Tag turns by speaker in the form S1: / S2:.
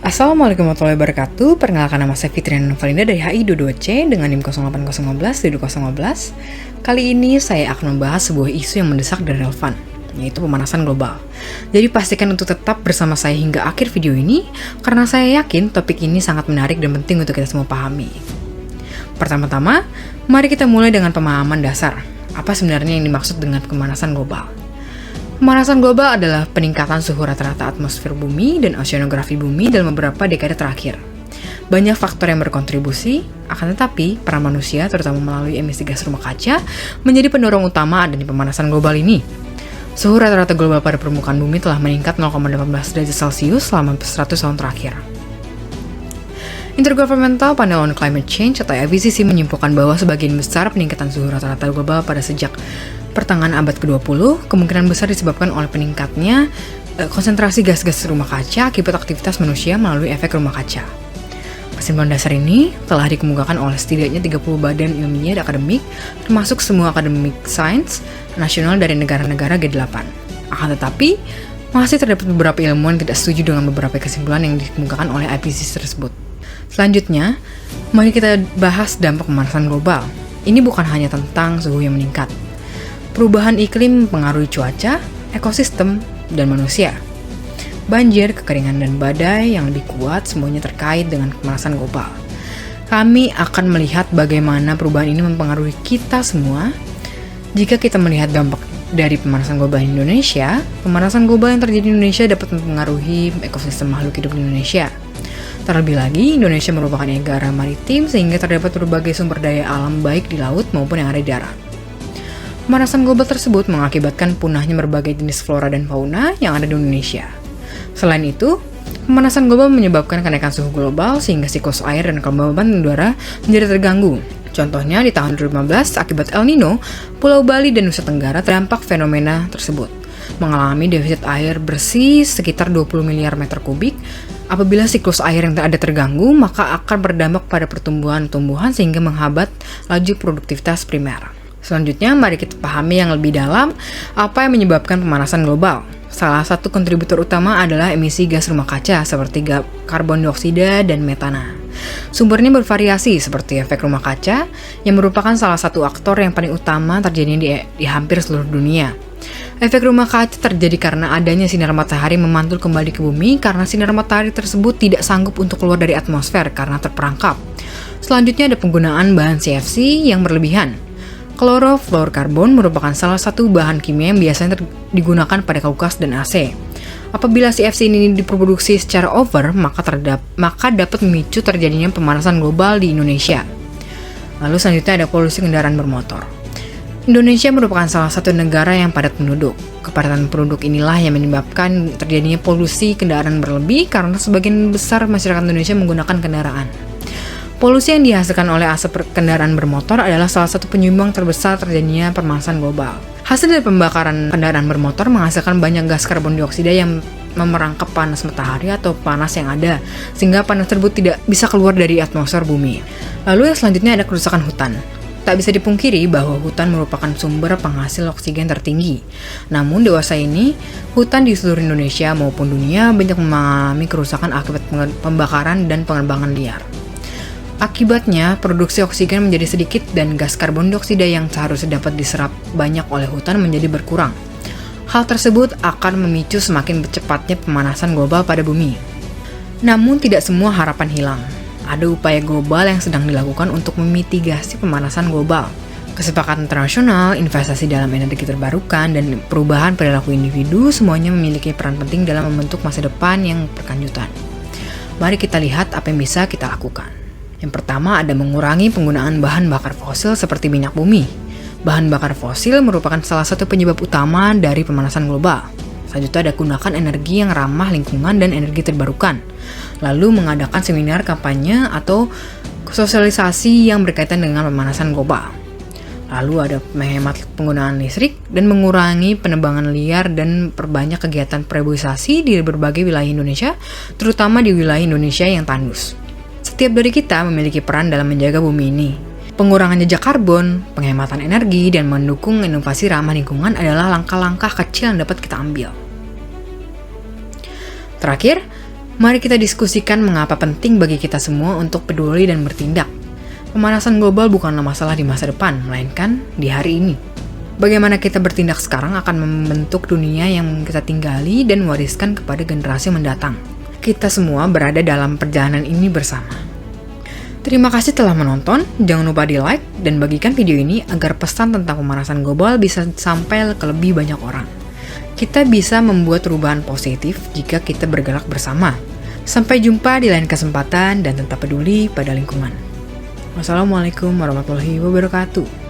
S1: Assalamualaikum warahmatullahi wabarakatuh. Perkenalkan, nama saya Fitriana Novalinda dari HI 22C dengan NIM 08015 Kali ini saya akan membahas sebuah isu yang mendesak dan relevan, yaitu pemanasan global. Jadi pastikan untuk tetap bersama saya hingga akhir video ini, karena saya yakin topik ini sangat menarik dan penting untuk kita semua pahami. Pertama-tama, mari kita mulai dengan pemahaman dasar. Apa sebenarnya yang dimaksud dengan pemanasan global? Pemanasan global adalah peningkatan suhu rata-rata atmosfer bumi dan oceanografi bumi dalam beberapa dekade terakhir. Banyak faktor yang berkontribusi, akan tetapi peran manusia, terutama melalui emisi gas rumah kaca, menjadi pendorong utama adanya pemanasan global ini. Suhu rata-rata global pada permukaan bumi telah meningkat 0,18 derajat Celcius selama 100 tahun terakhir. Intergovernmental Panel on Climate Change atau IPCC menyimpulkan bahwa sebagian besar peningkatan suhu rata-rata global pada sejak pertengahan abad ke-20 kemungkinan besar disebabkan oleh peningkatnya konsentrasi gas-gas rumah kaca akibat aktivitas manusia melalui efek rumah kaca. Kesimpulan dasar ini telah dikemukakan oleh setidaknya 30 badan ilmiah dan akademik, termasuk semua akademik sains nasional dari negara-negara G8. Akan tetapi, masih terdapat beberapa ilmuwan yang tidak setuju dengan beberapa kesimpulan yang dikemukakan oleh IPCC tersebut. Selanjutnya, mari kita bahas dampak pemanasan global. Ini bukan hanya tentang suhu yang meningkat. Perubahan iklim mempengaruhi cuaca, ekosistem, dan manusia. Banjir, kekeringan, dan badai yang lebih kuat semuanya terkait dengan pemanasan global. Kami akan melihat bagaimana perubahan ini mempengaruhi kita semua. Jika kita melihat dampak dari pemanasan global di Indonesia, pemanasan global yang terjadi di Indonesia dapat mempengaruhi ekosistem makhluk hidup di Indonesia. Terlebih lagi, Indonesia merupakan negara maritim sehingga terdapat berbagai sumber daya alam baik di laut maupun yang ada di darat. Pemanasan global tersebut mengakibatkan punahnya berbagai jenis flora dan fauna yang ada di Indonesia. Selain itu, pemanasan global menyebabkan kenaikan suhu global sehingga siklus air dan kelembaban udara menjadi terganggu. Contohnya di tahun 2015 akibat El Nino, Pulau Bali dan Nusa Tenggara terdampak fenomena tersebut, mengalami defisit air bersih sekitar 20 miliar meter kubik. Apabila siklus air yang ada terganggu, maka akan berdampak pada pertumbuhan tumbuhan sehingga menghambat laju produktivitas primer. Selanjutnya, mari kita pahami yang lebih dalam apa yang menyebabkan pemanasan global. Salah satu kontributor utama adalah emisi gas rumah kaca seperti karbon dioksida dan metana. Sumbernya bervariasi seperti efek rumah kaca yang merupakan salah satu aktor yang paling utama terjadi di hampir seluruh dunia. Efek rumah kaca terjadi karena adanya sinar matahari memantul kembali ke bumi karena sinar matahari tersebut tidak sanggup untuk keluar dari atmosfer karena terperangkap. Selanjutnya ada penggunaan bahan CFC yang berlebihan. Klorofluorkarbon merupakan salah satu bahan kimia yang biasanya digunakan pada kulkas dan AC. Apabila CFC ini diproduksi secara over, maka dapat memicu terjadinya pemanasan global di Indonesia. Lalu selanjutnya ada polusi kendaraan bermotor. Indonesia merupakan salah satu negara yang padat penduduk. Kepadatan penduduk inilah yang menyebabkan terjadinya polusi kendaraan berlebih karena sebagian besar masyarakat Indonesia menggunakan kendaraan. Polusi yang dihasilkan oleh asap kendaraan bermotor adalah salah satu penyumbang terbesar terjadinya pemanasan global. Hasil dari pembakaran kendaraan bermotor menghasilkan banyak gas karbon dioksida yang memerangkap panas matahari atau panas yang ada, sehingga panas tersebut tidak bisa keluar dari atmosfer bumi. Lalu yang selanjutnya ada kerusakan hutan. Tak bisa dipungkiri bahwa hutan merupakan sumber penghasil oksigen tertinggi. Namun dewasa ini, hutan di seluruh Indonesia maupun dunia banyak mengalami kerusakan akibat pembakaran dan penebangan liar. Akibatnya, produksi oksigen menjadi sedikit dan gas karbon dioksida yang seharusnya dapat diserap banyak oleh hutan menjadi berkurang. Hal tersebut akan memicu semakin cepatnya pemanasan global pada bumi. Namun tidak semua harapan hilang. Ada upaya global yang sedang dilakukan untuk memitigasi pemanasan global. Kesepakatan internasional, investasi dalam energi terbarukan, dan perubahan perilaku individu semuanya memiliki peran penting dalam membentuk masa depan yang berkelanjutan. Mari kita lihat apa yang bisa kita lakukan. Yang pertama ada mengurangi penggunaan bahan bakar fosil seperti minyak bumi. Bahan bakar fosil merupakan salah satu penyebab utama dari pemanasan global. Selanjutnya ada gunakan energi yang ramah lingkungan dan energi terbarukan. Lalu mengadakan seminar kampanye atau sosialisasi yang berkaitan dengan pemanasan global. Lalu ada menghemat penggunaan listrik dan mengurangi penebangan liar dan perbanyak kegiatan perbuisasi di berbagai wilayah Indonesia, terutama di wilayah Indonesia yang tandus. Setiap dari kita memiliki peran dalam menjaga bumi ini. Pengurangan jejak karbon, penghematan energi, dan mendukung inovasi ramah lingkungan adalah langkah-langkah kecil yang dapat kita ambil. Terakhir, Mari kita diskusikan mengapa penting bagi kita semua untuk peduli dan bertindak. Pemanasan global bukanlah masalah di masa depan, melainkan di hari ini. Bagaimana kita bertindak sekarang akan membentuk dunia yang kita tinggali dan wariskan kepada generasi mendatang. Kita semua berada dalam perjalanan ini bersama. Terima kasih telah menonton, jangan lupa di like dan bagikan video ini agar pesan tentang pemanasan global bisa sampai ke lebih banyak orang. Kita bisa membuat perubahan positif jika kita bergerak bersama. Sampai jumpa di lain kesempatan dan tetap peduli pada lingkungan. Wassalamualaikum warahmatullahi wabarakatuh.